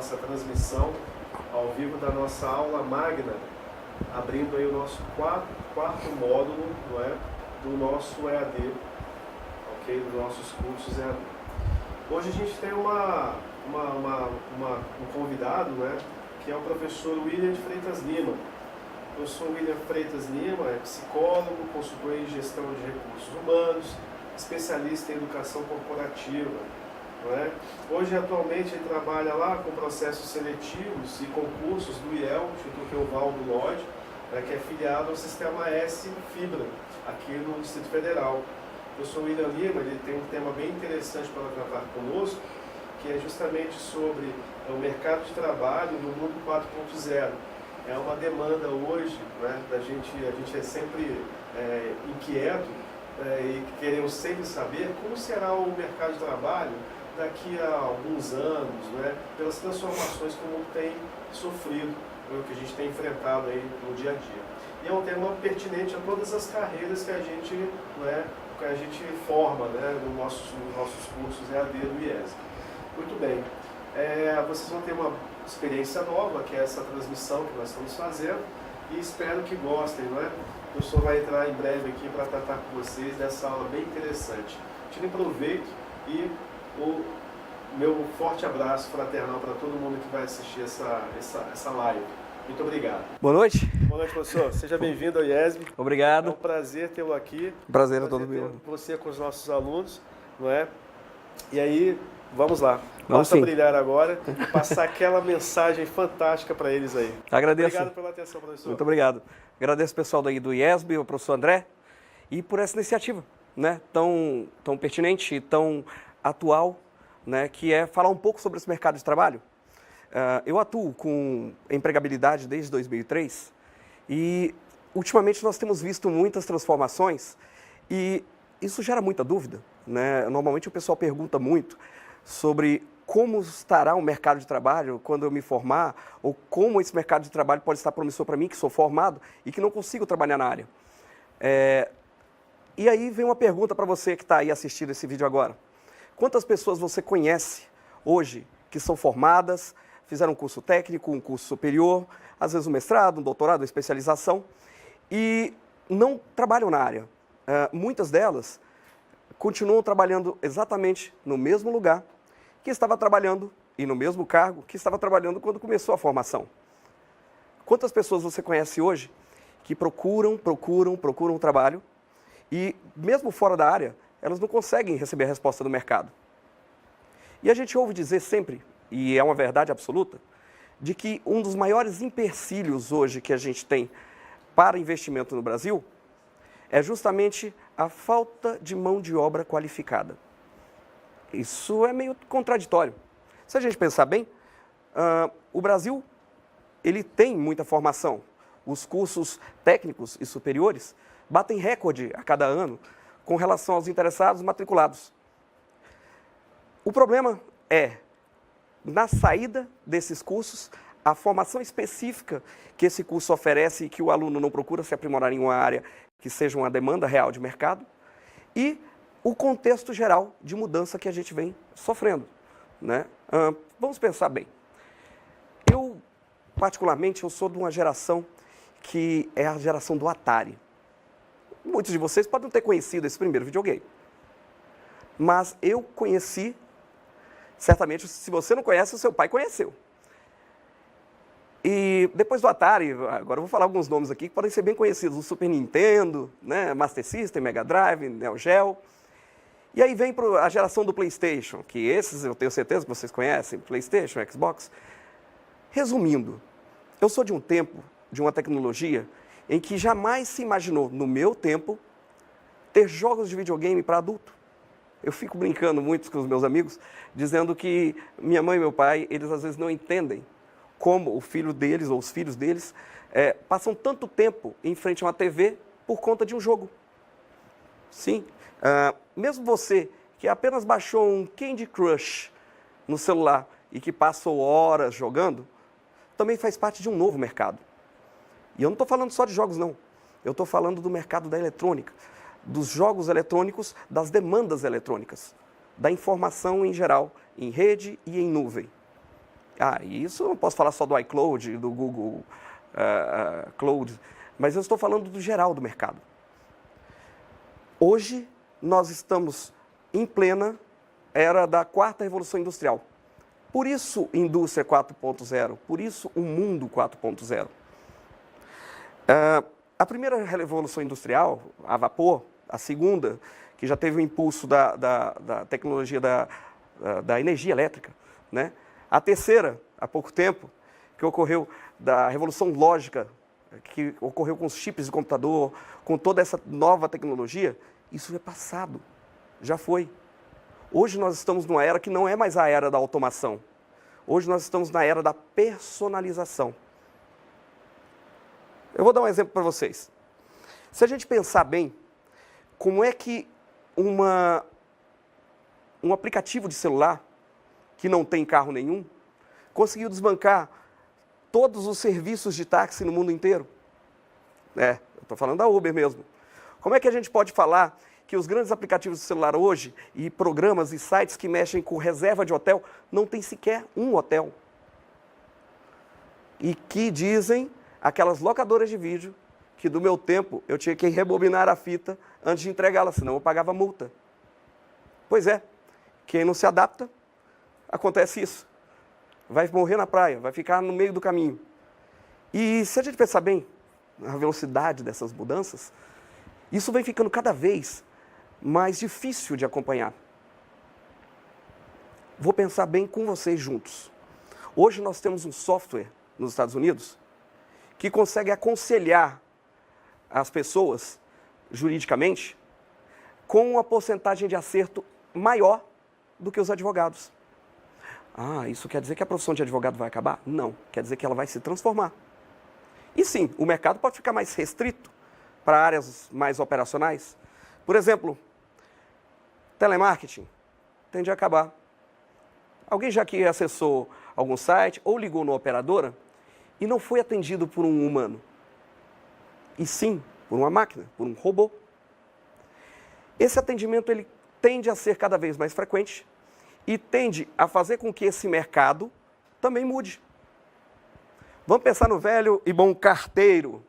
nossa transmissão ao vivo da nossa aula magna, abrindo aí o nosso quarto módulo, não é, do nosso EAD, ok? Dos nossos cursos EAD. Hoje a gente tem um convidado, né, que é o professor William de Freitas Lima. O professor William Freitas Lima é psicólogo, consultor em gestão de recursos humanos, especialista em educação corporativa. Não é? Hoje, atualmente, ele trabalha lá com processos seletivos e concursos do IEL, Instituto Eovaldo Lodge, que é filiado ao Sistema S Fibra, aqui no Distrito Federal. O professor William Lima ele tem um tema bem interessante para tratar conosco, que é justamente sobre o mercado de trabalho no mundo 4.0. É uma demanda hoje, né, a gente é sempre inquieto e queremos sempre saber como será o mercado de trabalho daqui a alguns anos, né, pelas transformações que o mundo tem sofrido, que a gente tem enfrentado aí no dia a dia. E é um tema pertinente a todas as carreiras que a gente, né, que a gente forma, né, nos nossos cursos EAD do IESC. Muito bem, vocês vão ter uma experiência nova, que é essa transmissão que nós estamos fazendo, e espero que gostem, não é? O professor vai entrar em breve aqui para tratar com vocês dessa aula bem interessante. Tirem proveito e o meu forte abraço fraternal para todo mundo que vai assistir essa live. Muito obrigado. Boa noite. Boa noite, professor. Seja bem-vindo ao IESB. Obrigado. É um prazer tê-lo aqui. Prazer é todo meu. Você com os nossos alunos, não é? E aí, vamos lá. Vamos Basta sim. brilhar agora e passar aquela mensagem fantástica para eles aí. Agradeço. Obrigado pela atenção, professor. Muito obrigado. Agradeço o pessoal daí do IESB, o professor André, e por essa iniciativa, né, tão pertinente e tão atual, né, que é falar um pouco sobre esse mercado de trabalho. Eu atuo com empregabilidade desde 2003 e ultimamente nós temos visto muitas transformações e isso gera muita dúvida, né? Normalmente o pessoal pergunta muito sobre como estará o mercado de trabalho quando eu me formar ou como esse mercado de trabalho pode estar promissor para mim, que sou formado e que não consigo trabalhar na área. E aí vem uma pergunta para você que está aí assistindo esse vídeo agora. Quantas pessoas você conhece hoje que são formadas, fizeram um curso técnico, um curso superior, às vezes um mestrado, um doutorado, uma especialização, e não trabalham na área? Muitas delas continuam trabalhando exatamente no mesmo lugar que estava trabalhando e no mesmo cargo que estava trabalhando quando começou a formação. Quantas pessoas você conhece hoje que procuram trabalho e mesmo fora da área, elas não conseguem receber a resposta do mercado? E a gente ouve dizer sempre, e é uma verdade absoluta, de que um dos maiores empecilhos hoje que a gente tem para investimento no Brasil é justamente a falta de mão de obra qualificada. Isso é meio contraditório. Se a gente pensar bem, o Brasil ele tem muita formação. Os cursos técnicos e superiores batem recorde a cada ano com relação aos interessados matriculados. O problema é, na saída desses cursos, a formação específica que esse curso oferece e que o aluno não procura se aprimorar em uma área que seja uma demanda real de mercado, e o contexto geral de mudança que a gente vem sofrendo, né? Vamos pensar bem. Eu, particularmente, eu sou de uma geração que é a geração do Atari. Muitos de vocês podem não ter conhecido esse primeiro videogame, mas eu conheci, certamente, se você não conhece, o seu pai conheceu. E depois do Atari, agora eu vou falar alguns nomes aqui que podem ser bem conhecidos, o Super Nintendo, né, Master System, Mega Drive, Neo Geo. E aí vem a geração do PlayStation, que esses eu tenho certeza que vocês conhecem, PlayStation, Xbox. Resumindo, eu sou de um tempo, de uma tecnologia, em que jamais se imaginou, no meu tempo, ter jogos de videogame para adulto. Eu fico brincando muito com os meus amigos, dizendo que minha mãe e meu pai, eles às vezes não entendem como o filho deles ou os filhos deles passam tanto tempo em frente a uma TV por conta de um jogo. Sim, mesmo você que apenas baixou um Candy Crush no celular e que passou horas jogando, também faz parte de um novo mercado. E eu não estou falando só de jogos, não. Eu estou falando do mercado da eletrônica, dos jogos eletrônicos, das demandas eletrônicas, da informação em geral, em rede e em nuvem. Isso eu não posso falar só do iCloud, do Google Cloud, mas eu estou falando do geral do mercado. Hoje, nós estamos em plena era da quarta revolução industrial. Por isso, indústria 4.0, por isso, o mundo 4.0. A primeira revolução industrial, a vapor, a segunda, que já teve o impulso da tecnologia da energia elétrica, né? A terceira, há pouco tempo, que ocorreu da revolução lógica, que ocorreu com os chips de computador, com toda essa nova tecnologia, isso é passado, já foi. Hoje nós estamos numa era que não é mais a era da automação. Hoje nós estamos na era da personalização. Eu vou dar um exemplo para vocês. Se a gente pensar bem, como é que um aplicativo de celular, que não tem carro nenhum, conseguiu desbancar todos os serviços de táxi no mundo inteiro? Eu estou falando da Uber mesmo. Como é que a gente pode falar que os grandes aplicativos de celular hoje, e programas e sites que mexem com reserva de hotel, não tem sequer um hotel? E que dizem aquelas locadoras de vídeo que do meu tempo eu tinha que rebobinar a fita antes de entregá-la, senão eu pagava multa. Pois é, quem não se adapta, acontece isso. Vai morrer na praia, vai ficar no meio do caminho. E se a gente pensar bem na velocidade dessas mudanças, isso vem ficando cada vez mais difícil de acompanhar. Vou pensar bem com vocês juntos. Hoje nós temos um software nos Estados Unidos que consegue aconselhar as pessoas, juridicamente, com uma porcentagem de acerto maior do que os advogados. Isso quer dizer que a profissão de advogado vai acabar? Não, quer dizer que ela vai se transformar. E sim, o mercado pode ficar mais restrito para áreas mais operacionais. Por exemplo, telemarketing tende a acabar. Alguém já que acessou algum site ou ligou numa operadora e não foi atendido por um humano, e sim por uma máquina, por um robô. Esse atendimento ele tende a ser cada vez mais frequente e tende a fazer com que esse mercado também mude. Vamos pensar no velho e bom carteiro.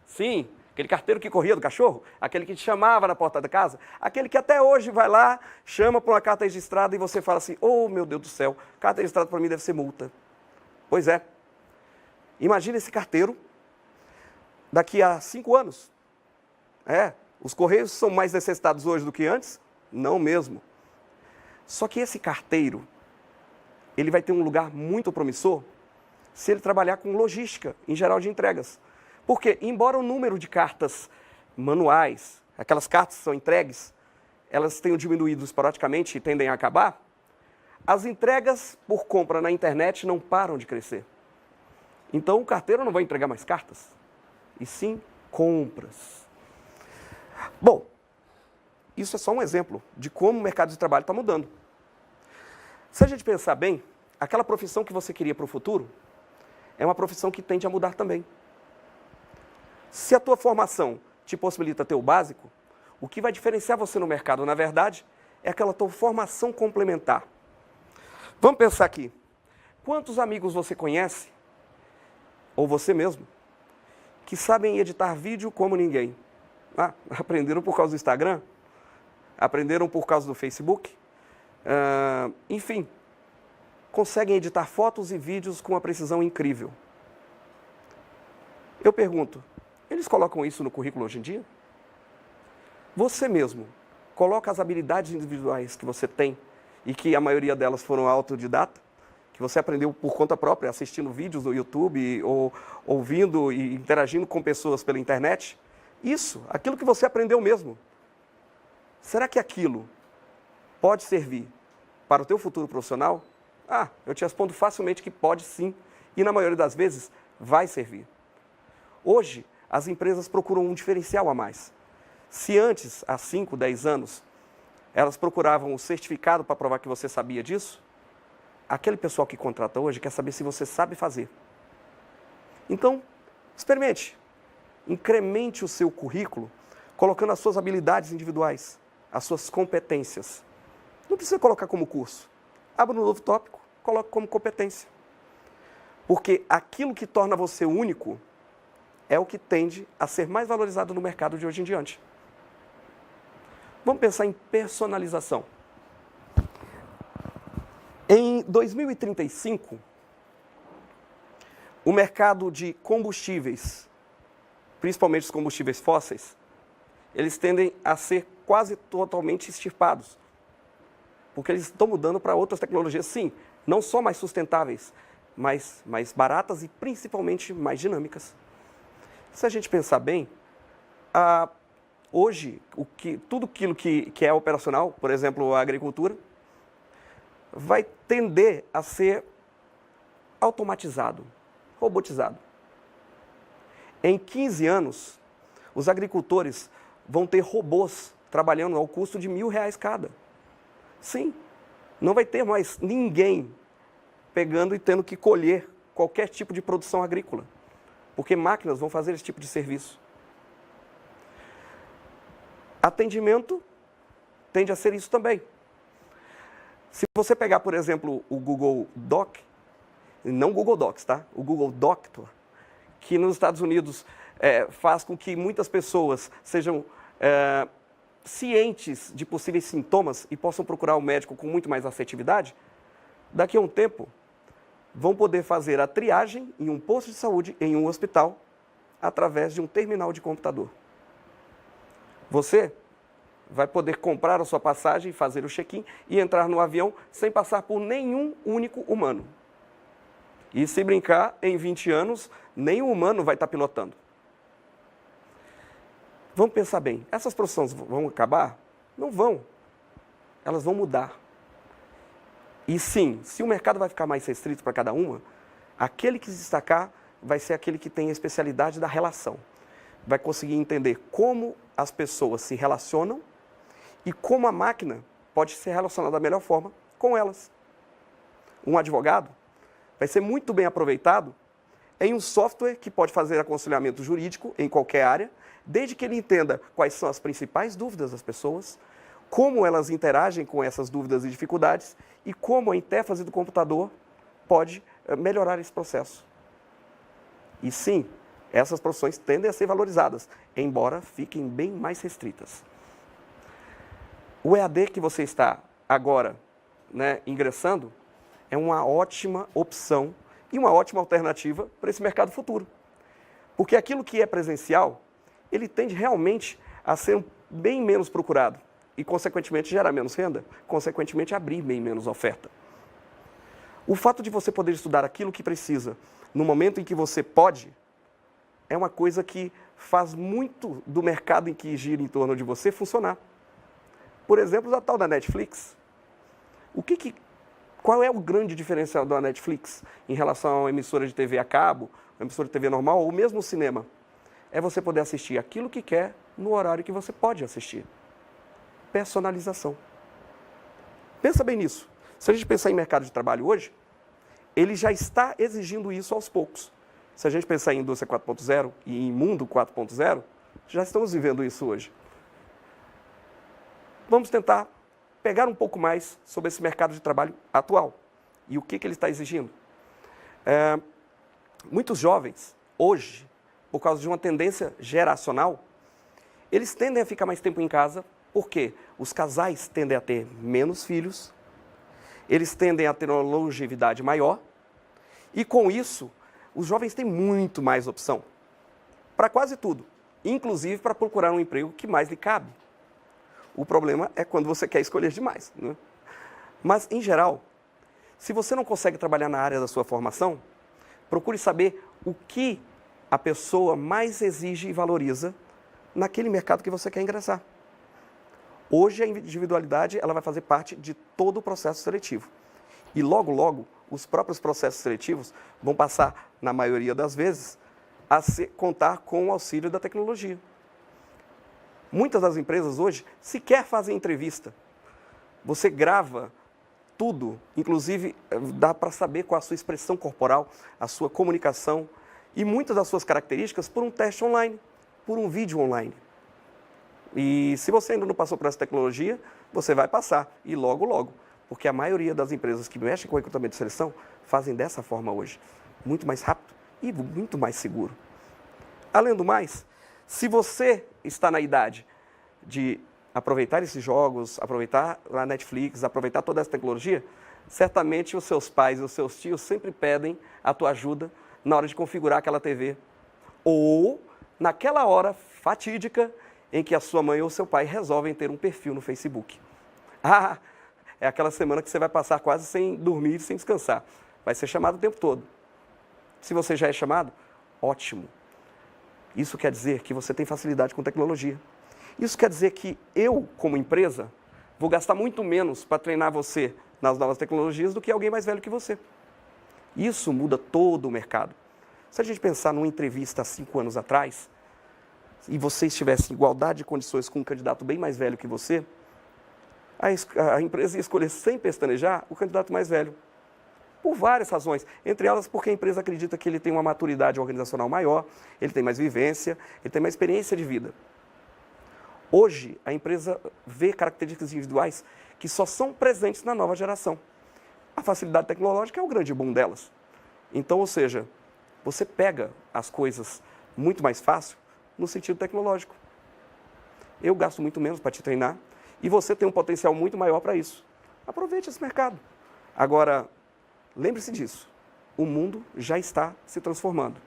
Sim, aquele carteiro que corria do cachorro, aquele que te chamava na porta da casa, aquele que até hoje vai lá, chama para uma carta registrada e você fala assim, oh meu Deus do céu, carta registrada para mim deve ser multa. Pois é. Imagina esse carteiro daqui a 5 anos. Os correios são mais necessitados hoje do que antes? Não mesmo. Só que esse carteiro, ele vai ter um lugar muito promissor se ele trabalhar com logística, em geral de entregas. Porque, embora o número de cartas manuais, aquelas cartas que são entregues, elas tenham diminuído esporadicamente e tendem a acabar, as entregas por compra na internet não param de crescer. Então, o carteiro não vai entregar mais cartas, e sim compras. Bom, isso é só um exemplo de como o mercado de trabalho está mudando. Se a gente pensar bem, aquela profissão que você queria para o futuro é uma profissão que tende a mudar também. Se a tua formação te possibilita ter o básico, o que vai diferenciar você no mercado, na verdade, é aquela tua formação complementar. Vamos pensar aqui. Quantos amigos você conhece, ou você mesmo, que sabem editar vídeo como ninguém? Aprenderam por causa do Instagram? Aprenderam por causa do Facebook? Enfim, conseguem editar fotos e vídeos com uma precisão incrível. Eu pergunto, eles colocam isso no currículo hoje em dia? Você mesmo coloca as habilidades individuais que você tem e que a maioria delas foram autodidata, que você aprendeu por conta própria, assistindo vídeos no YouTube ou ouvindo e interagindo com pessoas pela internet? Isso, aquilo que você aprendeu mesmo. Será que aquilo pode servir para o teu futuro profissional? Eu te respondo facilmente que pode sim, e na maioria das vezes vai servir. Hoje, as empresas procuram um diferencial a mais. Se antes, há 5, 10 anos, elas procuravam um certificado para provar que você sabia disso, aquele pessoal que contrata hoje quer saber se você sabe fazer. Então, experimente. Incremente o seu currículo, colocando as suas habilidades individuais, as suas competências. Não precisa colocar como curso. Abra um novo tópico, coloque como competência. Porque aquilo que torna você único é o que tende a ser mais valorizado no mercado de hoje em diante. Vamos pensar em personalização. Em 2035, o mercado de combustíveis, principalmente os combustíveis fósseis, eles tendem a ser quase totalmente extirpados. Porque eles estão mudando para outras tecnologias, sim, não só mais sustentáveis, mas mais baratas e principalmente mais dinâmicas. Se a gente pensar bem, hoje, tudo aquilo que é operacional, por exemplo, a agricultura, vai tender a ser automatizado, robotizado. Em 15 anos, os agricultores vão ter robôs trabalhando ao custo de R$1.000 cada. Sim, não vai ter mais ninguém pegando e tendo que colher qualquer tipo de produção agrícola, porque máquinas vão fazer esse tipo de serviço. Atendimento tende a ser isso também. Se você pegar, por exemplo, o Google Doc, não o Google Docs, tá? O Google Doctor, que nos Estados Unidos faz com que muitas pessoas sejam cientes de possíveis sintomas e possam procurar o médico com muito mais assertividade, daqui a um tempo vão poder fazer a triagem em um posto de saúde, em um hospital, através de um terminal de computador. Você vai poder comprar a sua passagem, fazer o check-in e entrar no avião sem passar por nenhum único humano. E se brincar, em 20 anos, nenhum humano vai estar pilotando. Vamos pensar bem, essas profissões vão acabar? Não vão. Elas vão mudar. E sim, se o mercado vai ficar mais restrito para cada uma, aquele que se destacar vai ser aquele que tem a especialidade da relação. Vai conseguir entender como as pessoas se relacionam e como a máquina pode se relacionar da melhor forma com elas. Um advogado vai ser muito bem aproveitado em um software que pode fazer aconselhamento jurídico em qualquer área, desde que ele entenda quais são as principais dúvidas das pessoas, como elas interagem com essas dúvidas e dificuldades e como a interface do computador pode melhorar esse processo. E sim, essas profissões tendem a ser valorizadas, embora fiquem bem mais restritas. O EAD que você está agora ingressando é uma ótima opção e uma ótima alternativa para esse mercado futuro. Porque aquilo que é presencial, ele tende realmente a ser bem menos procurado e, consequentemente, gerar menos renda, consequentemente, abrir bem menos oferta. O fato de você poder estudar aquilo que precisa no momento em que você pode é uma coisa que faz muito do mercado em que gira em torno de você funcionar. Por exemplo, a tal da Netflix. Qual é o grande diferencial da Netflix em relação a uma emissora de TV a cabo, uma emissora de TV normal ou mesmo o cinema? É você poder assistir aquilo que quer no horário que você pode assistir. Personalização. Pensa bem nisso. Se a gente pensar em mercado de trabalho hoje, ele já está exigindo isso aos poucos. Se a gente pensar em indústria 4.0 e em mundo 4.0, já estamos vivendo isso hoje. Vamos tentar pegar um pouco mais sobre esse mercado de trabalho atual e o que ele está exigindo. Muitos jovens, hoje, por causa de uma tendência geracional, eles tendem a ficar mais tempo em casa, porque os casais tendem a ter menos filhos, eles tendem a ter uma longevidade maior, e com isso, os jovens têm muito mais opção para quase tudo, inclusive para procurar um emprego que mais lhe cabe. O problema é quando você quer escolher demais, né? Mas, em geral, se você não consegue trabalhar na área da sua formação, procure saber o que a pessoa mais exige e valoriza naquele mercado que você quer ingressar. Hoje, a individualidade ela vai fazer parte de todo o processo seletivo. E, logo, logo, os próprios processos seletivos vão passar, na maioria das vezes, a contar com o auxílio da tecnologia. Muitas das empresas hoje sequer fazem entrevista. Você grava tudo, inclusive dá para saber qual a sua expressão corporal, a sua comunicação e muitas das suas características por um teste online, por um vídeo online. E se você ainda não passou por essa tecnologia, você vai passar, e logo, logo, porque a maioria das empresas que mexem com recrutamento e seleção fazem dessa forma hoje. muito mais rápido e muito mais seguro. Além do mais, se você está na idade de aproveitar esses jogos, aproveitar a Netflix, aproveitar toda essa tecnologia, certamente os seus pais e os seus tios sempre pedem a tua ajuda na hora de configurar aquela TV. Ou naquela hora fatídica em que a sua mãe ou seu pai resolvem ter um perfil no Facebook. Ah, é aquela semana que você vai passar quase sem dormir, sem descansar. Vai ser chamado o tempo todo. Se você já é chamado, ótimo. Isso quer dizer que você tem facilidade com tecnologia. Isso quer dizer que eu, como empresa, vou gastar muito menos para treinar você nas novas tecnologias do que alguém mais velho que você. Isso muda todo o mercado. Se a gente pensar numa entrevista há 5 anos atrás, e você estivesse em igualdade de condições com um candidato bem mais velho que você, a empresa ia escolher sem pestanejar o candidato mais velho. Por várias razões, entre elas porque a empresa acredita que ele tem uma maturidade organizacional maior, ele tem mais vivência, ele tem mais experiência de vida. Hoje, a empresa vê características individuais que só são presentes na nova geração. A facilidade tecnológica é o grande boom delas. Então, ou seja, você pega as coisas muito mais fácil no sentido tecnológico. Eu gasto muito menos para te treinar e você tem um potencial muito maior para isso. Aproveite esse mercado. Agora, lembre-se disso, o mundo já está se transformando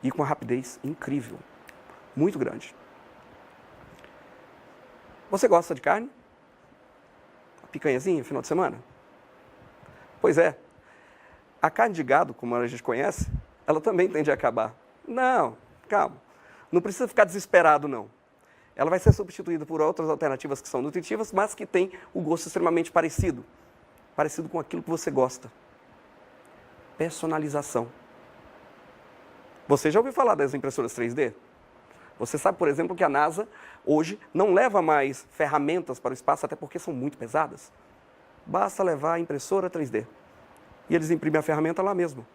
e com uma rapidez incrível, muito grande. Você gosta de carne? Picanhazinha, final de semana? Pois é, a carne de gado, como a gente conhece, ela também tende a acabar. Não, calma, não precisa ficar desesperado não. Ela vai ser substituída por outras alternativas que são nutritivas, mas que têm o gosto extremamente parecido com aquilo que você gosta. Personalização. Você já ouviu falar das impressoras 3D? Você sabe, por exemplo, que a NASA hoje não leva mais ferramentas para o espaço, até porque são muito pesadas. Basta levar a impressora 3D. E eles imprimem a ferramenta lá mesmo.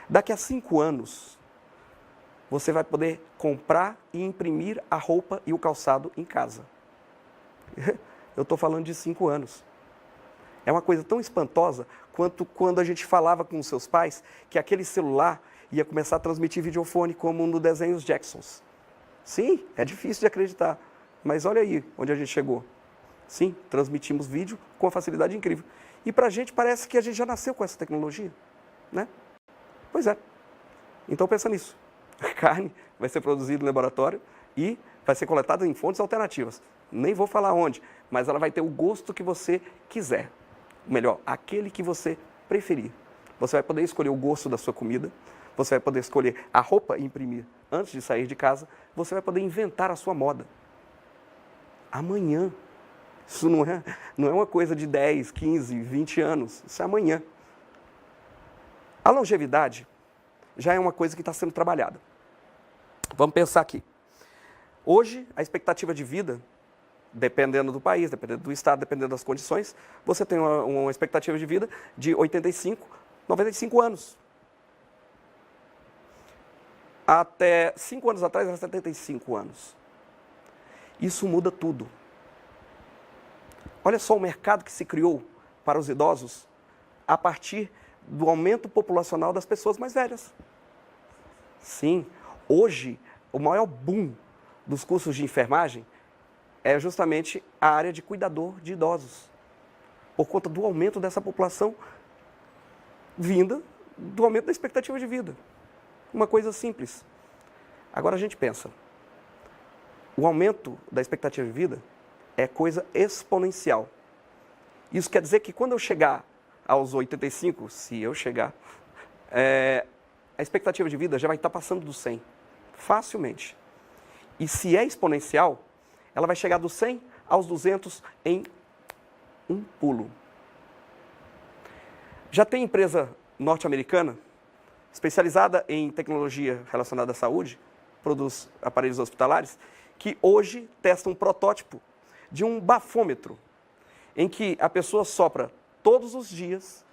Daqui a 5 anos, você vai poder comprar e imprimir a roupa e o calçado em casa. Eu estou falando de 5 anos. É uma coisa tão espantosa quanto quando a gente falava com os seus pais que aquele celular ia começar a transmitir videofone como no desenho Os Jacksons. Sim, é difícil de acreditar, mas olha aí onde a gente chegou. Sim, transmitimos vídeo com uma facilidade incrível. E para a gente parece que a gente já nasceu com essa tecnologia, né? Pois é. Então pensa nisso. A carne vai ser produzida no laboratório e vai ser coletada em fontes alternativas. Nem vou falar onde, mas ela vai ter o gosto que você quiser. Melhor, aquele que você preferir. Você vai poder escolher o gosto da sua comida, você vai poder escolher a roupa e imprimir antes de sair de casa, você vai poder inventar a sua moda. Amanhã. Isso não é uma coisa de 10, 15, 20 anos. Isso é amanhã. A longevidade já é uma coisa que está sendo trabalhada. Vamos pensar aqui. Hoje, a expectativa de vida, dependendo do país, dependendo do estado, dependendo das condições, você tem uma expectativa de vida de 85, 95 anos. Até 5 anos atrás era 75 anos. Isso muda tudo. Olha só o mercado que se criou para os idosos a partir do aumento populacional das pessoas mais velhas. Sim, hoje o maior boom dos cursos de enfermagem é justamente a área de cuidador de idosos, por conta do aumento dessa população vinda do aumento da expectativa de vida. Uma coisa simples. Agora a gente pensa, o aumento da expectativa de vida é coisa exponencial. Isso quer dizer que quando eu chegar aos 85, se eu chegar, a expectativa de vida já vai estar passando dos 100, facilmente. E se é exponencial, ela vai chegar dos 100 aos 200 em um pulo. Já tem empresa norte-americana especializada em tecnologia relacionada à saúde, produz aparelhos hospitalares, que hoje testa um protótipo de um bafômetro, em que a pessoa sopra todos os dias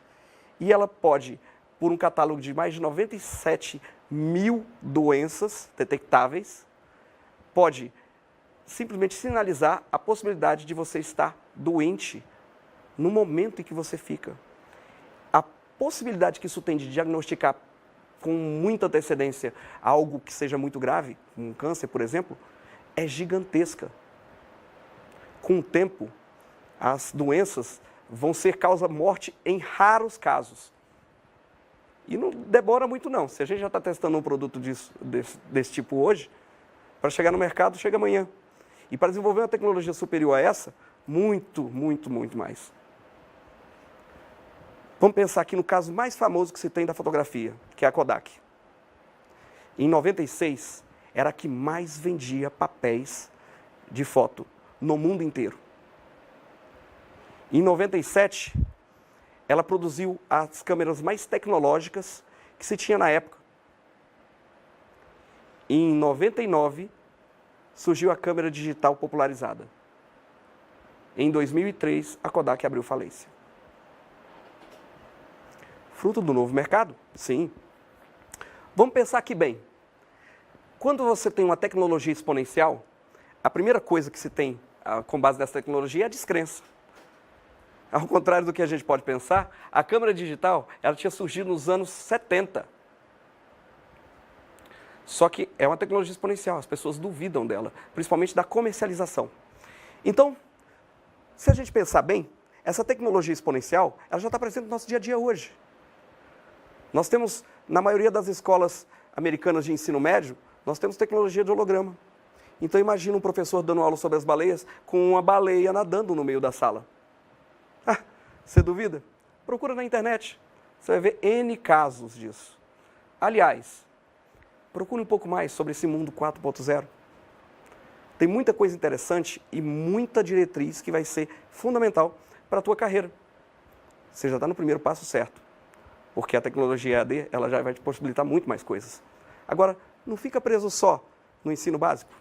e ela pode, por um catálogo de mais de 97 mil doenças detectáveis, pode simplesmente sinalizar a possibilidade de você estar doente no momento em que você fica. A possibilidade que isso tem de diagnosticar com muita antecedência algo que seja muito grave, um câncer, por exemplo, é gigantesca. Com o tempo, as doenças vão ser causa-morte em raros casos. E não demora muito não. Se a gente já está testando um produto desse tipo hoje, para chegar no mercado, chega amanhã. E para desenvolver uma tecnologia superior a essa, muito, muito, muito mais. Vamos pensar aqui no caso mais famoso que se tem da fotografia, que é a Kodak. Em 96, era a que mais vendia papéis de foto no mundo inteiro. Em 97, ela produziu as câmeras mais tecnológicas que se tinha na época. Em 99, surgiu a câmera digital popularizada. Em 2003, a Kodak abriu falência. Fruto do novo mercado? Sim. Vamos pensar aqui bem. Quando você tem uma tecnologia exponencial, a primeira coisa que se tem com base nessa tecnologia é a descrença. Ao contrário do que a gente pode pensar, a câmera digital ela tinha surgido nos anos 70. Só que é uma tecnologia exponencial, as pessoas duvidam dela, principalmente da comercialização. Então, se a gente pensar bem, essa tecnologia exponencial ela já está presente no nosso dia a dia hoje. Nós temos, na maioria das escolas americanas de ensino médio, nós temos tecnologia de holograma. Então imagina um professor dando aula sobre as baleias com uma baleia nadando no meio da sala. Ah, você duvida? Procura na internet, você vai ver N casos disso. Aliás, procure um pouco mais sobre esse mundo 4.0. Tem muita coisa interessante e muita diretriz que vai ser fundamental para a tua carreira. Você já está no primeiro passo certo. Porque a tecnologia EAD ela já vai te possibilitar muito mais coisas. Agora, não fica preso só no ensino básico.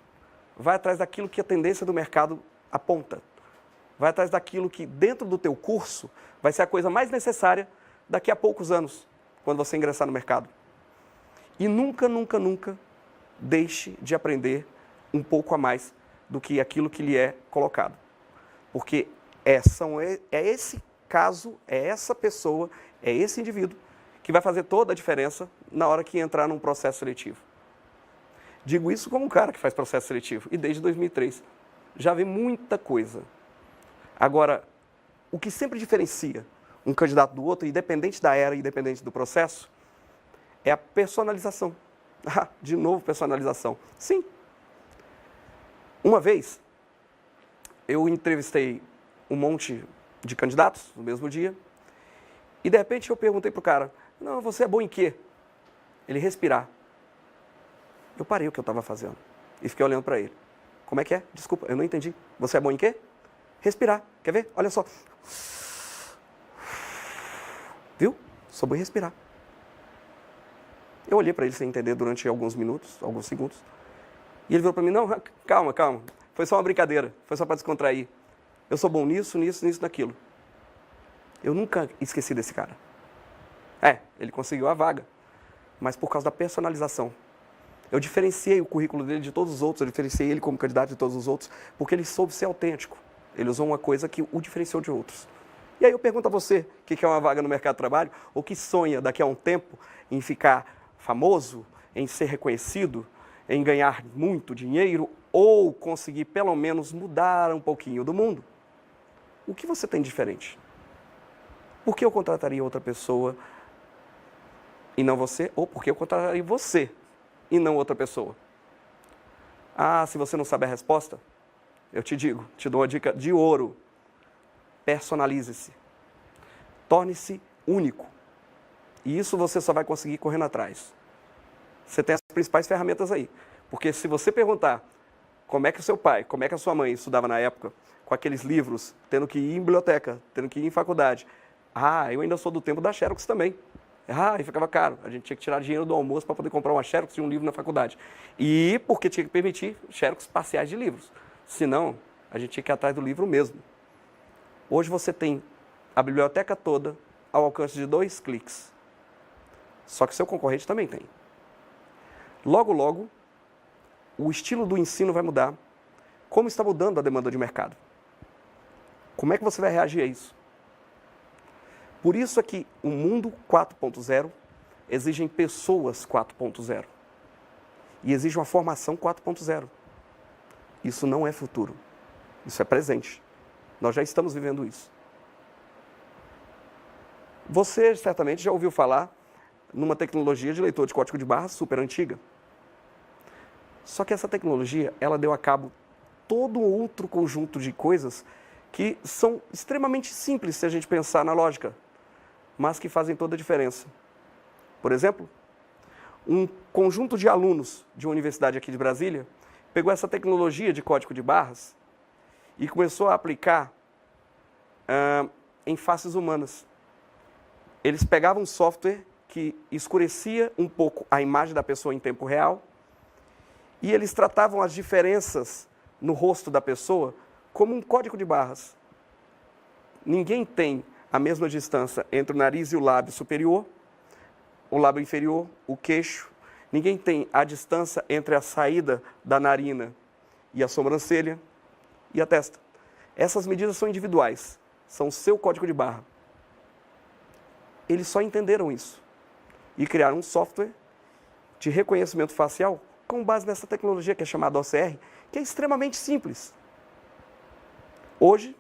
Vai atrás daquilo que a tendência do mercado aponta. Vai atrás daquilo que dentro do teu curso vai ser a coisa mais necessária daqui a poucos anos, quando você ingressar no mercado. E nunca, nunca, nunca deixe de aprender um pouco a mais do que aquilo que lhe é colocado. Porque é esse caso, é essa pessoa, é esse indivíduo que vai fazer toda a diferença na hora que entrar num processo seletivo. Digo isso como um cara que faz processo seletivo e desde 2003 já vi muita coisa. Agora, o que sempre diferencia um candidato do outro, independente da era, independente do processo, é a personalização. Ah, de novo personalização. Sim. Uma vez, eu entrevistei um monte de candidatos no mesmo dia e de repente eu perguntei pro cara, não, você é bom em quê? Ele respirar. Eu parei o que eu estava fazendo e fiquei olhando para ele. Como é que é? Desculpa, eu não entendi. Você é bom em quê? Respirar. Quer ver? Olha só. Viu? Sou bom em respirar. Eu olhei para ele sem entender durante alguns minutos, alguns segundos. E ele virou para mim, não, calma, calma. Foi só uma brincadeira. Foi só para descontrair. Eu sou bom nisso, nisso, nisso, naquilo. Eu nunca esqueci desse cara. Ele conseguiu a vaga. Mas por causa da personalização. Eu diferenciei o currículo dele de todos os outros, eu diferenciei ele como candidato de todos os outros, porque ele soube ser autêntico. Ele usou uma coisa que o diferenciou de outros. E aí eu pergunto a você, que quer uma vaga no mercado de trabalho, ou que sonha daqui a um tempo em ficar famoso, em ser reconhecido, em ganhar muito dinheiro, ou conseguir pelo menos mudar um pouquinho do mundo. O que você tem de diferente? Por que eu contrataria outra pessoa e não você? Ou por que eu contrataria você e não outra pessoa? Ah, se você não sabe a resposta, eu te digo, te dou uma dica de ouro. Personalize-se. Torne-se único. E isso você só vai conseguir correndo atrás. Você tem as principais ferramentas aí. Porque se você perguntar como é que o seu pai, como é que a sua mãe estudava na época, com aqueles livros, tendo que ir em biblioteca, tendo que ir em faculdade. Ah, eu ainda sou do tempo da Xerox também. E ficava caro. A gente tinha que tirar dinheiro do almoço para poder comprar uma Xerox e um livro na faculdade. E porque tinha que permitir Xerox parciais de livros. Senão, a gente tinha que ir atrás do livro mesmo. Hoje você tem a biblioteca toda ao alcance de 2 cliques. Só que seu concorrente também tem. Logo, logo, o estilo do ensino vai mudar. Como está mudando a demanda de mercado? Como é que você vai reagir a isso? Por isso é que o mundo 4.0 exige pessoas 4.0 e exige uma formação 4.0. Isso não é futuro, isso é presente. Nós já estamos vivendo isso. Você certamente já ouviu falar numa tecnologia de leitor de código de barras super antiga. Só que essa tecnologia, ela deu a cabo todo outro conjunto de coisas que são extremamente simples se a gente pensar na lógica, mas que fazem toda a diferença. Por exemplo, um conjunto de alunos de uma universidade aqui de Brasília pegou essa tecnologia de código de barras e começou a aplicar em faces humanas. Eles pegavam um software que escurecia um pouco a imagem da pessoa em tempo real e eles tratavam as diferenças no rosto da pessoa como um código de barras. Ninguém tem a mesma distância entre o nariz e o lábio superior, o lábio inferior, o queixo. Ninguém tem a distância entre a saída da narina e a sobrancelha e a testa. Essas medidas são individuais, são o seu código de barra. Eles só entenderam isso e criaram um software de reconhecimento facial com base nessa tecnologia que é chamada OCR, que é extremamente simples. Hoje,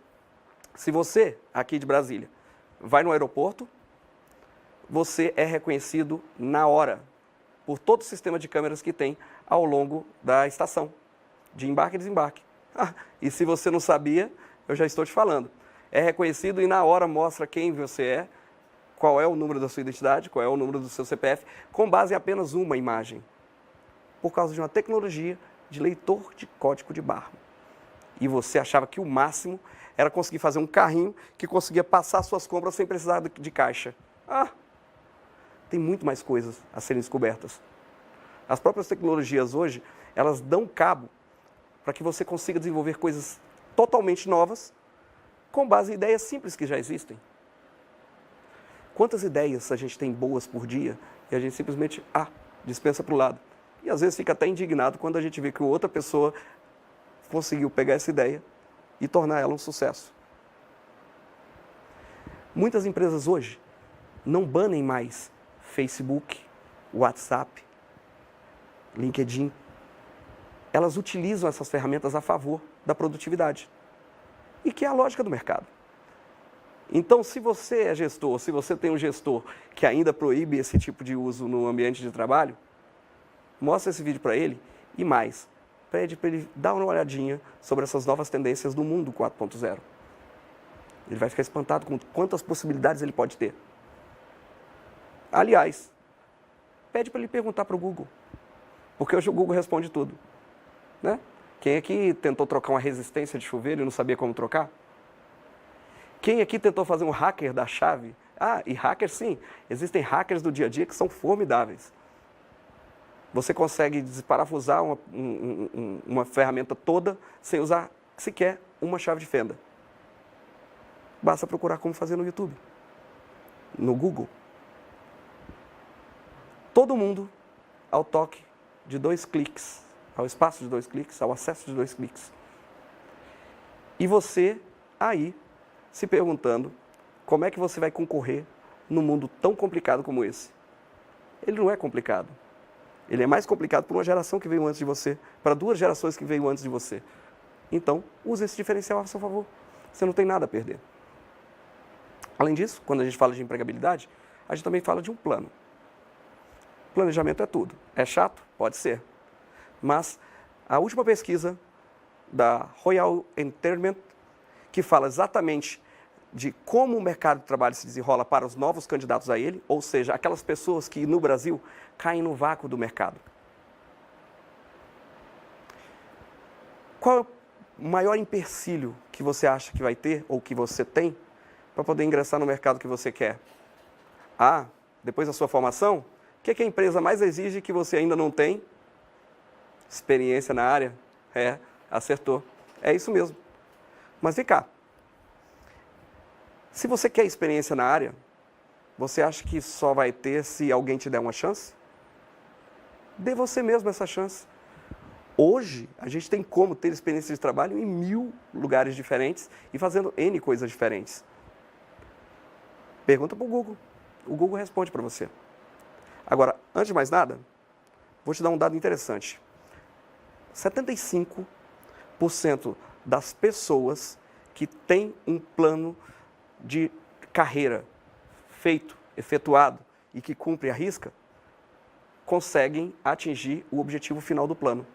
se você, aqui de Brasília, vai no aeroporto, você é reconhecido na hora por todo o sistema de câmeras que tem ao longo da estação, de embarque e desembarque. E se você não sabia, eu já estou te falando. É reconhecido e na hora mostra quem você é, qual é o número da sua identidade, qual é o número do seu CPF, com base em apenas uma imagem, por causa de uma tecnologia de leitor de código de barra. E você achava que o máximo era conseguir fazer um carrinho que conseguia passar suas compras sem precisar de caixa. Tem muito mais coisas a serem descobertas. As próprias tecnologias hoje, elas dão cabo para que você consiga desenvolver coisas totalmente novas com base em ideias simples que já existem. Quantas ideias a gente tem boas por dia e a gente simplesmente dispensa para o lado. E às vezes fica até indignado quando a gente vê que outra pessoa conseguiu pegar essa ideia e tornar ela um sucesso. Muitas empresas hoje não banem mais Facebook, WhatsApp, LinkedIn. Elas utilizam essas ferramentas a favor da produtividade. E que é a lógica do mercado. Então, se você é gestor, se você tem um gestor que ainda proíbe esse tipo de uso no ambiente de trabalho, mostra esse vídeo para ele e mais, pede para ele dar uma olhadinha sobre essas novas tendências do mundo 4.0. Ele vai ficar espantado com quantas possibilidades ele pode ter. Aliás, pede para ele perguntar para o Google, porque hoje o Google responde tudo. Né? Quem aqui tentou trocar uma resistência de chuveiro e não sabia como trocar? Quem aqui tentou fazer um hacker da chave? E hackers sim, existem hackers do dia a dia que são formidáveis. Você consegue desparafusar uma ferramenta toda sem usar sequer uma chave de fenda. Basta procurar como fazer no YouTube, no Google. Todo mundo ao toque de 2 cliques, ao espaço de 2 cliques, ao acesso de 2 cliques. E você aí se perguntando como é que você vai concorrer num mundo tão complicado como esse. Ele não é complicado. Ele é mais complicado para uma geração que veio antes de você, para 2 gerações que veio antes de você. Então, use esse diferencial a seu favor. Você não tem nada a perder. Além disso, quando a gente fala de empregabilidade, a gente também fala de um plano. Planejamento é tudo. É chato? Pode ser. Mas a última pesquisa da Royal Entertainment, que fala exatamente de como o mercado de trabalho se desenrola para os novos candidatos a ele, ou seja, aquelas pessoas que no Brasil caem no vácuo do mercado. Qual é o maior empecilho que você acha que vai ter, ou que você tem, para poder ingressar no mercado que você quer? Depois da sua formação, o que a empresa mais exige que você ainda não tem? Experiência na área? Acertou. É isso mesmo. Mas vem cá. Se você quer experiência na área, você acha que só vai ter se alguém te der uma chance? Dê você mesmo essa chance. Hoje, a gente tem como ter experiência de trabalho em 1000 lugares diferentes e fazendo N coisas diferentes. Pergunta para o Google. O Google responde para você. Agora, antes de mais nada, vou te dar um dado interessante. 75% das pessoas que têm um plano de carreira feito, efetuado e que cumpre a risca, conseguem atingir o objetivo final do plano.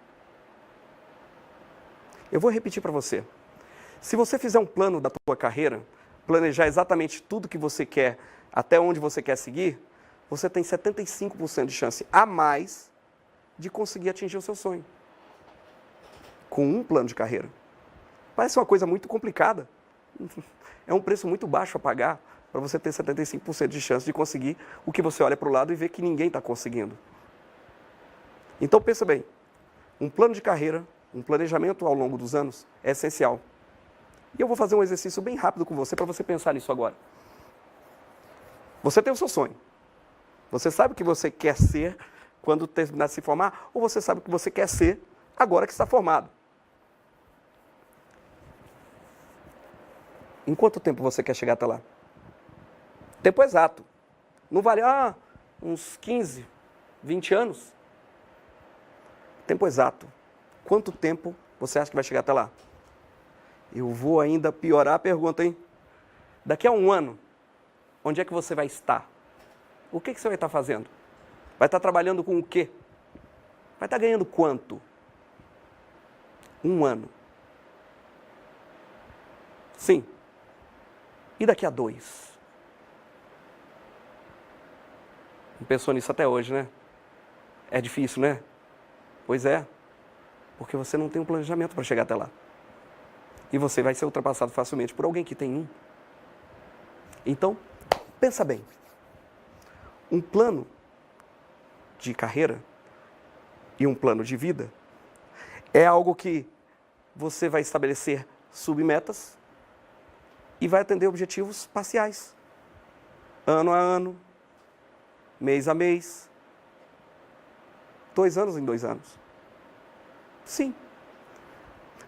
Eu vou repetir para você. Se você fizer um plano da tua carreira, planejar exatamente tudo que você quer, até onde você quer seguir, você tem 75% de chance a mais de conseguir atingir o seu sonho. Com um plano de carreira. Parece uma coisa muito complicada. É um preço muito baixo a pagar para você ter 75% de chance de conseguir o que você olha para o lado e vê que ninguém está conseguindo. Então pensa bem, um plano de carreira, um planejamento ao longo dos anos é essencial. E eu vou fazer um exercício bem rápido com você para você pensar nisso agora. Você tem o seu sonho. Você sabe o que você quer ser quando terminar de se formar, ou você sabe o que você quer ser agora que está formado. Em quanto tempo você quer chegar até lá? Tempo exato. Não vale, uns 15, 20 anos? Tempo exato. Quanto tempo você acha que vai chegar até lá? Eu vou ainda piorar a pergunta, hein? Daqui a um ano, onde é que você vai estar? O que você vai estar fazendo? Vai estar trabalhando com o quê? Vai estar ganhando quanto? Um ano. Sim. E daqui a 2? Não pensou nisso até hoje, né? É difícil, né? Pois é. Porque você não tem um planejamento para chegar até lá. E você vai ser ultrapassado facilmente por alguém que tem um. Então, pensa bem. Um plano de carreira e um plano de vida é algo que você vai estabelecer submetas e vai atender objetivos parciais. Ano a ano, mês a mês, 2 anos em 2 anos. Sim.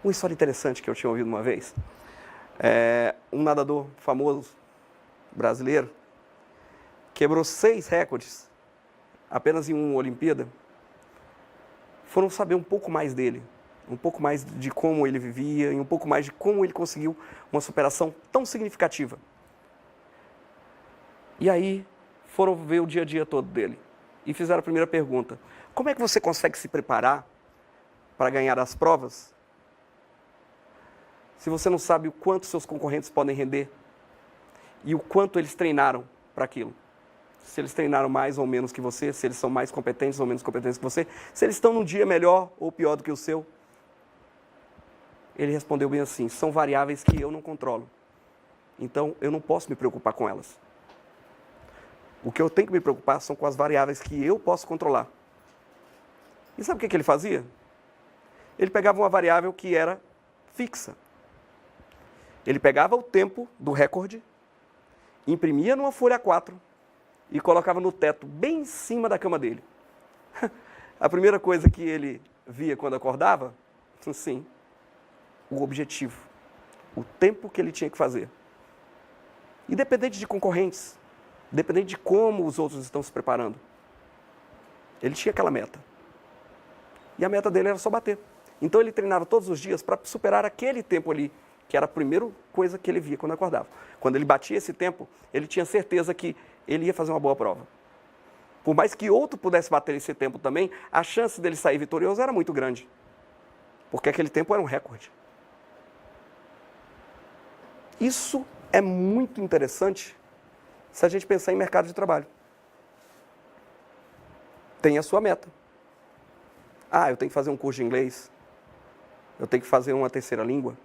Uma história interessante que eu tinha ouvido uma vez. Um nadador famoso, brasileiro, quebrou 6 recordes, apenas em uma Olimpíada. Foram saber um pouco mais dele, um pouco mais de como ele vivia e um pouco mais de como ele conseguiu uma superação tão significativa. E aí foram ver o dia a dia todo dele e fizeram a primeira pergunta: como é que você consegue se preparar para ganhar as provas se você não sabe o quanto seus concorrentes podem render e o quanto eles treinaram para aquilo? Se eles treinaram mais ou menos que você, se eles são mais competentes ou menos competentes que você, se eles estão num dia melhor ou pior do que o seu. Ele respondeu bem assim: são variáveis que eu não controlo. Então, eu não posso me preocupar com elas. O que eu tenho que me preocupar são com as variáveis que eu posso controlar. E sabe o que ele fazia? Ele pegava uma variável que era fixa. Ele pegava o tempo do recorde, imprimia numa folha A4 e colocava no teto, bem em cima da cama dele. A primeira coisa que ele via quando acordava, sim, o objetivo, o tempo que ele tinha que fazer. Independente de concorrentes, independente de como os outros estão se preparando, ele tinha aquela meta. E a meta dele era só bater. Então ele treinava todos os dias para superar aquele tempo ali, que era a primeira coisa que ele via quando acordava. Quando ele batia esse tempo, ele tinha certeza que ele ia fazer uma boa prova. Por mais que outro pudesse bater esse tempo também, a chance dele sair vitorioso era muito grande. Porque aquele tempo era um recorde. Isso é muito interessante se a gente pensar em mercado de trabalho. Tem a sua meta. Eu tenho que fazer um curso de inglês. Eu tenho que fazer uma terceira língua.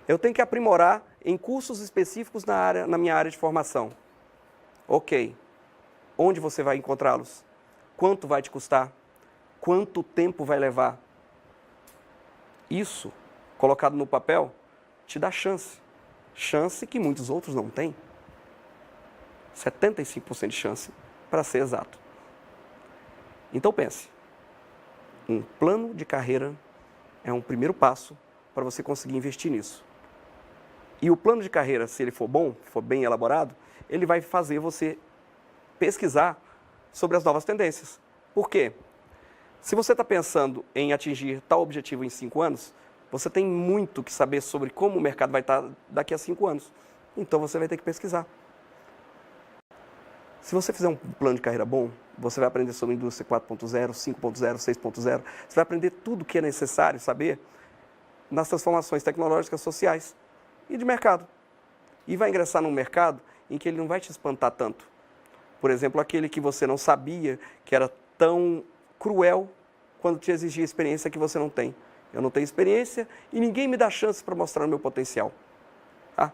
Eu tenho que aprimorar em cursos específicos na minha área de formação. Ok. Onde você vai encontrá-los? Quanto vai te custar? Quanto tempo vai levar? Isso, colocado no papel, te dá chance. Chance que muitos outros não têm. 75% de chance, para ser exato. Então pense. Um plano de carreira é um primeiro passo para você conseguir investir nisso. E o plano de carreira, se ele for bom, for bem elaborado, ele vai fazer você pesquisar sobre as novas tendências. Por quê? Se você está pensando em atingir tal objetivo em 5 anos, você tem muito que saber sobre como o mercado vai estar daqui a 5 anos. Então você vai ter que pesquisar. Se você fizer um plano de carreira bom, você vai aprender sobre indústria 4.0, 5.0, 6.0. Você vai aprender tudo o que é necessário saber nas transformações tecnológicas, sociais e de mercado. E vai ingressar num mercado em que ele não vai te espantar tanto. Por exemplo, aquele que você não sabia que era tão cruel quando te exigia experiência que você não tem. Eu não tenho experiência e ninguém me dá chance para mostrar o meu potencial. Ah,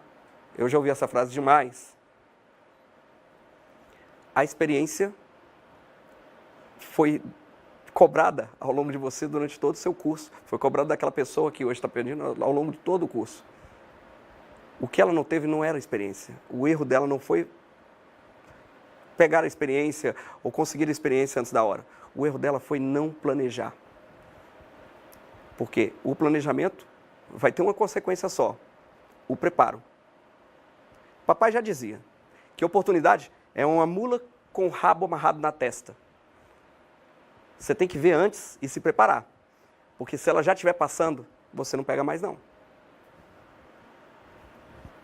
eu já ouvi essa frase demais. A experiência foi cobrada ao longo de você durante todo o seu curso. Foi cobrada daquela pessoa que hoje está perdendo ao longo de todo o curso. O que ela não teve não era experiência. O erro dela não foi pegar a experiência ou conseguir a experiência antes da hora. O erro dela foi não planejar. Porque o planejamento vai ter uma consequência só, o preparo. Papai já dizia que oportunidade é uma mula com o rabo amarrado na testa. Você tem que ver antes e se preparar. Porque se ela já estiver passando, você não pega mais não.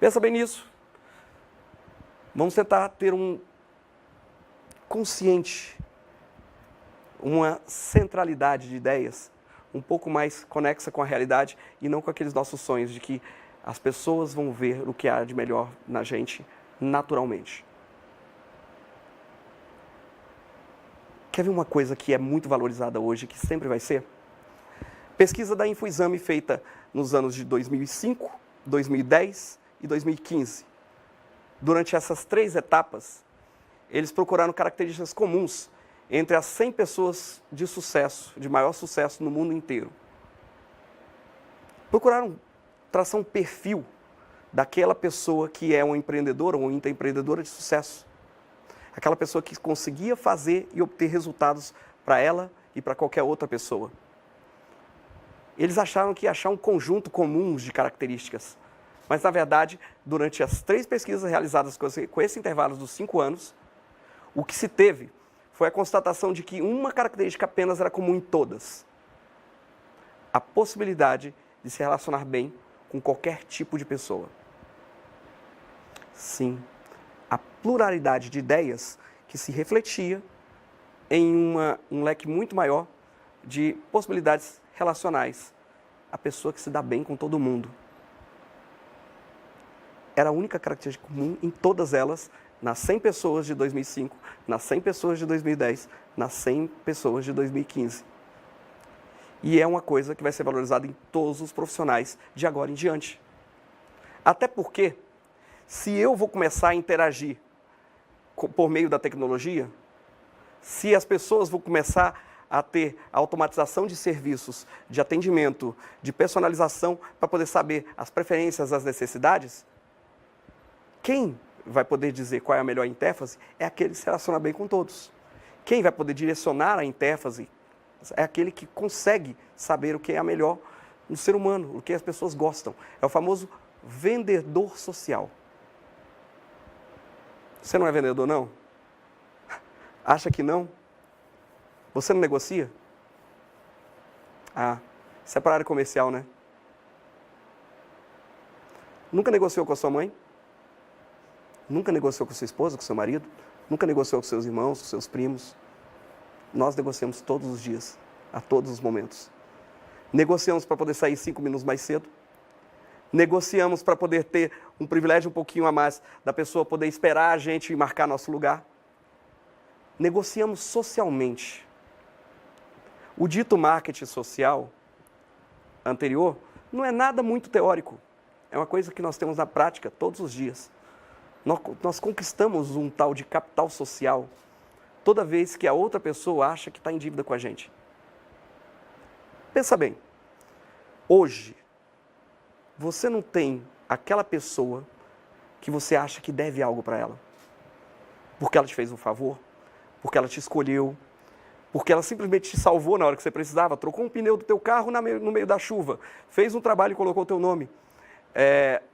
Pensa bem nisso. Vamos tentar ter um consciente, uma centralidade de ideias um pouco mais conexa com a realidade e não com aqueles nossos sonhos de que as pessoas vão ver o que há de melhor na gente naturalmente. Quer ver uma coisa que é muito valorizada hoje, que sempre vai ser? Pesquisa da Infoexame feita nos anos de 2005, 2010 e 2015. Durante essas 3 etapas, eles procuraram características comuns entre as 100 pessoas de sucesso, de maior sucesso no mundo inteiro. Procuraram traçar um perfil daquela pessoa que é uma empreendedora ou intraempreendedora de sucesso. Aquela pessoa que conseguia fazer e obter resultados para ela e para qualquer outra pessoa. Eles acharam que ia achar um conjunto comum de características. Mas, na verdade, durante as 3 pesquisas realizadas com esse intervalo dos 5 anos, o que se teve foi a constatação de que uma característica apenas era comum em todas. A possibilidade de se relacionar bem com qualquer tipo de pessoa. Sim, a pluralidade de ideias que se refletia em um leque muito maior de possibilidades relacionais. A pessoa que se dá bem com todo mundo. Era a única característica comum em todas elas, nas 100 pessoas de 2005, nas 100 pessoas de 2010, nas 100 pessoas de 2015. E é uma coisa que vai ser valorizada em todos os profissionais de agora em diante. Até porque, se eu vou começar a interagir por meio da tecnologia, se as pessoas vão começar a ter a automatização de serviços, de atendimento, de personalização, para poder saber as preferências, as necessidades, quem vai poder dizer qual é a melhor interface é aquele que se relaciona bem com todos. Quem vai poder direcionar a interface é aquele que consegue saber o que é a melhor no ser humano, o que as pessoas gostam. É o famoso vendedor social. Você não é vendedor, não? Acha que não? Você não negocia? Ah, isso é para a área comercial, né? Nunca negociou com a sua mãe? Nunca negociou com sua esposa, com seu marido? Nunca negociou com seus irmãos, com seus primos? Nós negociamos todos os dias, a todos os momentos. Negociamos para poder sair 5 minutos mais cedo. Negociamos para poder ter um privilégio um pouquinho a mais da pessoa poder esperar a gente e marcar nosso lugar. Negociamos socialmente. O dito marketing social anterior não é nada muito teórico. É uma coisa que nós temos na prática todos os dias. Nós conquistamos um tal de capital social toda vez que a outra pessoa acha que está em dívida com a gente. Pensa bem, hoje, você não tem aquela pessoa que você acha que deve algo para ela. Porque ela te fez um favor, porque ela te escolheu, porque ela simplesmente te salvou na hora que você precisava, trocou um pneu do teu carro no meio da chuva, fez um trabalho e colocou o teu nome.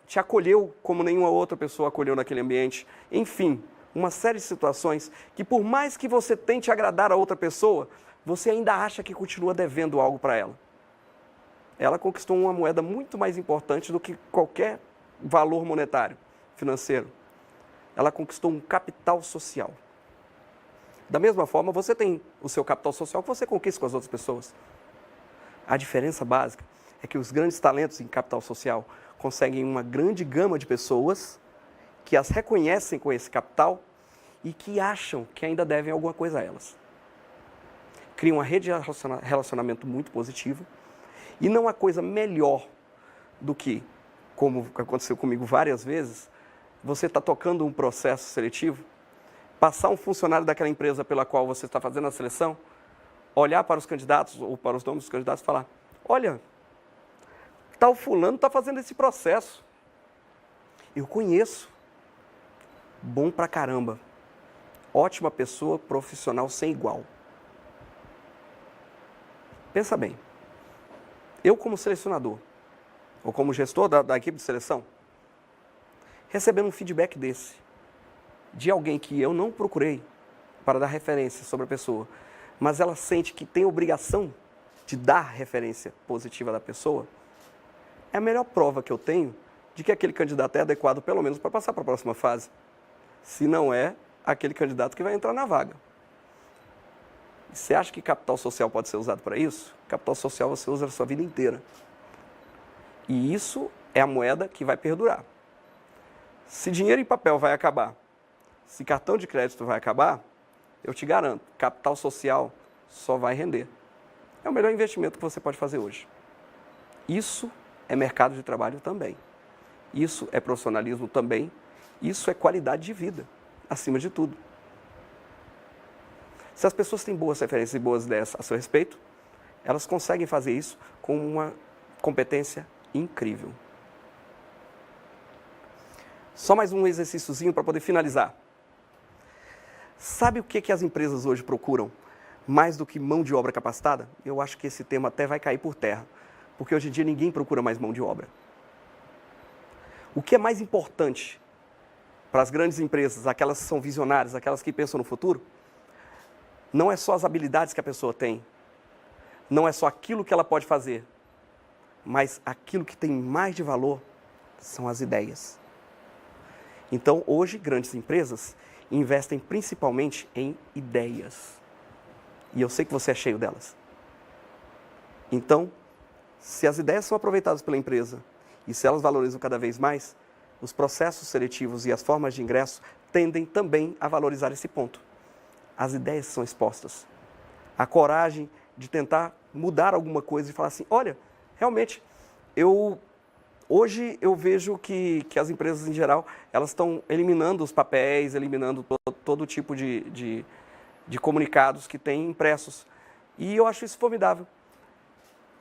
te acolheu como nenhuma outra pessoa acolheu naquele ambiente. Enfim, uma série de situações que por mais que você tente agradar a outra pessoa, você ainda acha que continua devendo algo para ela. Ela conquistou uma moeda muito mais importante do que qualquer valor monetário, financeiro. Ela conquistou um capital social. Da mesma forma, você tem o seu capital social que você conquista com as outras pessoas. A diferença básica é que os grandes talentos em capital social conseguem uma grande gama de pessoas que as reconhecem com esse capital e que acham que ainda devem alguma coisa a elas. Cria uma rede de relacionamento muito positiva e não há coisa melhor do que, como aconteceu comigo várias vezes, você está tocando um processo seletivo, passar um funcionário daquela empresa pela qual você está fazendo a seleção, olhar para os candidatos ou para os nomes dos candidatos e falar, olha, tal fulano está fazendo esse processo. Eu conheço. Bom pra caramba. Ótima pessoa, profissional sem igual. Pensa bem. Eu como selecionador, ou como gestor da equipe de seleção, recebendo um feedback desse, de alguém que eu não procurei para dar referência sobre a pessoa, mas ela sente que tem obrigação de dar referência positiva da pessoa, é a melhor prova que eu tenho de que aquele candidato é adequado, pelo menos, para passar para a próxima fase. Se não é, aquele candidato que vai entrar na vaga. Você acha que capital social pode ser usado para isso? Capital social você usa a sua vida inteira. E isso é a moeda que vai perdurar. Se dinheiro em papel vai acabar, se cartão de crédito vai acabar, eu te garanto, capital social só vai render. É o melhor investimento que você pode fazer hoje. Isso é mercado de trabalho também. Isso é profissionalismo também. Isso é qualidade de vida, acima de tudo. Se as pessoas têm boas referências e boas ideias a seu respeito, elas conseguem fazer isso com uma competência incrível. Só mais um exercíciozinho para poder finalizar. Sabe o que as empresas hoje procuram mais do que mão de obra capacitada? Eu acho que esse tema até vai cair por terra, porque hoje em dia ninguém procura mais mão de obra. O que é mais importante para as grandes empresas, aquelas que são visionárias, aquelas que pensam no futuro, não é só as habilidades que a pessoa tem, não é só aquilo que ela pode fazer, mas aquilo que tem mais de valor são as ideias. Então, hoje, grandes empresas investem principalmente em ideias. E eu sei que você é cheio delas. Então, se as ideias são aproveitadas pela empresa e se elas valorizam cada vez mais, os processos seletivos e as formas de ingresso tendem também a valorizar esse ponto. As ideias são expostas. A coragem de tentar mudar alguma coisa e falar assim, olha, realmente, hoje eu vejo que as empresas em geral, elas estão eliminando os papéis, eliminando todo tipo de comunicados que têm impressos. E eu acho isso formidável.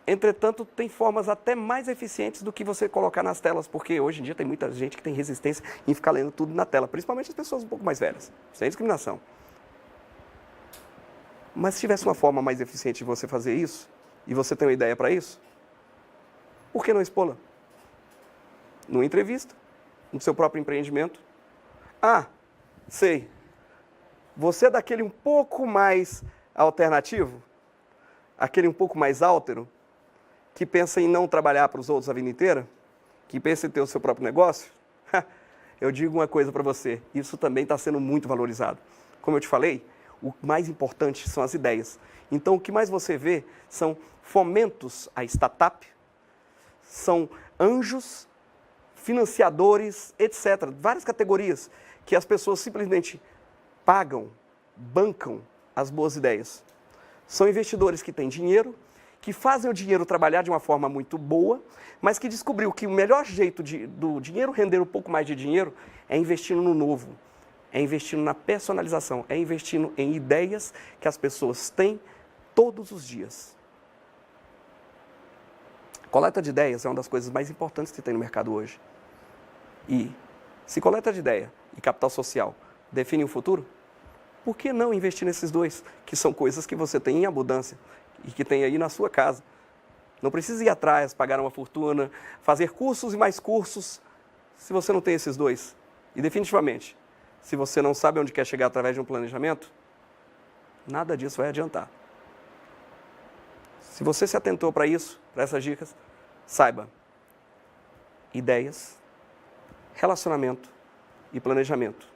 Entretanto, tem formas até mais eficientes do que você colocar nas telas, porque hoje em dia tem muita gente que tem resistência em ficar lendo tudo na tela, principalmente as pessoas um pouco mais velhas, sem discriminação. Mas se tivesse uma forma mais eficiente de você fazer isso, e você tem uma ideia para isso, por que não expô-la? Numa entrevista, no seu próprio empreendimento. Ah, sei, você é daquele um pouco mais alternativo, aquele um pouco mais áltero, que pensa em não trabalhar para os outros a vida inteira, que pensa em ter o seu próprio negócio, eu digo uma coisa para você, isso também está sendo muito valorizado. Como eu te falei, o mais importante são as ideias. Então, o que mais você vê são fomentos à startup, são anjos, financiadores, etc. Várias categorias que as pessoas simplesmente pagam, bancam as boas ideias. São investidores que têm dinheiro, que fazem o dinheiro trabalhar de uma forma muito boa, mas que descobriu que o melhor jeito do dinheiro render um pouco mais de dinheiro é investindo no novo, é investindo na personalização, é investindo em ideias que as pessoas têm todos os dias. Coleta de ideias é uma das coisas mais importantes que tem no mercado hoje. E se coleta de ideia e capital social definem o futuro, por que não investir nesses dois, que são coisas que você tem em abundância e que tem aí na sua casa? Não precisa ir atrás, pagar uma fortuna, fazer cursos e mais cursos. Se você não tem esses dois, e definitivamente, se você não sabe onde quer chegar através de um planejamento, nada disso vai adiantar. Se você se atentou para isso, para essas dicas, saiba, ideias, relacionamento e planejamento.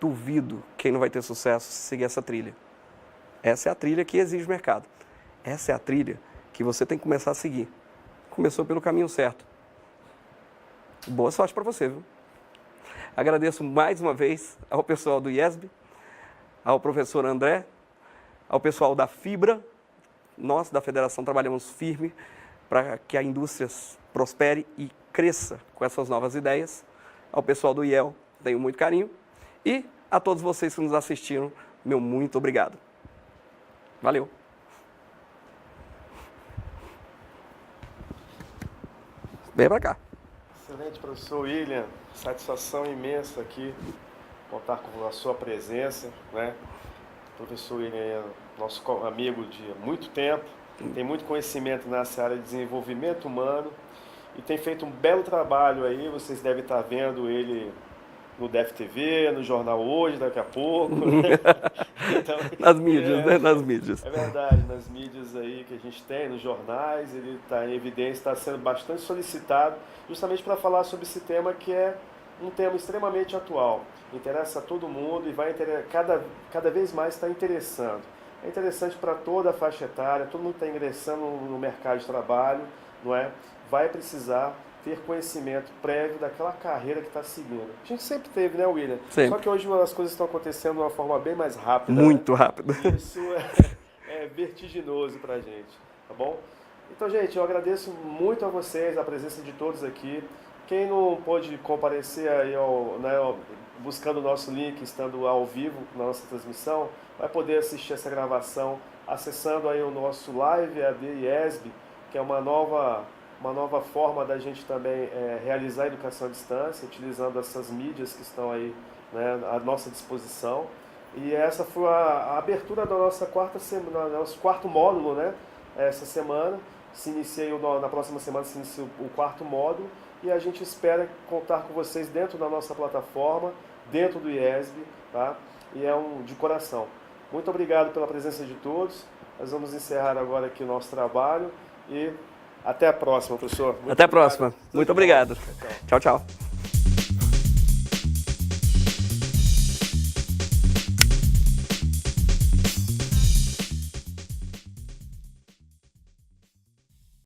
Duvido quem não vai ter sucesso se seguir essa trilha. Essa é a trilha que exige o mercado. Essa é a trilha que você tem que começar a seguir. Começou pelo caminho certo. Boa sorte para você, viu? Agradeço mais uma vez ao pessoal do IESB, ao professor André, ao pessoal da Fibra. Nós, da Federação, trabalhamos firme para que a indústria prospere e cresça com essas novas ideias. Ao pessoal do IEL, tenho muito carinho. E a todos vocês que nos assistiram, meu muito obrigado. Valeu! Vem para cá. Excelente, professor William. Satisfação imensa aqui contar com a sua presença, né? O professor William é nosso amigo de muito tempo, tem muito conhecimento nessa área de desenvolvimento humano e tem feito um belo trabalho aí. Vocês devem estar vendo ele no DFTV, no Jornal Hoje, daqui a pouco. Então, nas mídias, né? Nas mídias. É verdade, nas mídias aí que a gente tem, nos jornais, ele está em evidência, está sendo bastante solicitado, justamente para falar sobre esse tema que é um tema extremamente atual. Interessa a todo mundo e vai cada vez mais está interessando. É interessante para toda a faixa etária, todo mundo está ingressando no mercado de trabalho, não é? Vai precisar ter conhecimento prévio daquela carreira que está seguindo. A gente sempre teve, né, William? Sempre. Só que hoje as coisas estão acontecendo de uma forma bem mais rápida. Muito né? rápida. Isso é vertiginoso para a gente, tá bom? Então, gente, eu agradeço muito a vocês, a presença de todos aqui. Quem não pôde comparecer aí, buscando o nosso link, estando ao vivo na nossa transmissão, vai poder assistir essa gravação acessando aí o nosso Live AD IESB, que é uma nova forma da gente também realizar a educação à distância, utilizando essas mídias que estão aí, né, à nossa disposição. E essa foi a abertura da nossa quarta semana, nosso quarto módulo, né? Essa semana, na próxima semana se inicia o quarto módulo e a gente espera contar com vocês dentro da nossa plataforma, dentro do IESB, tá? E é de coração. Muito obrigado pela presença de todos. Nós vamos encerrar agora aqui o nosso trabalho e até a próxima, professor. Até a próxima. Muito obrigado. Tchau, tchau.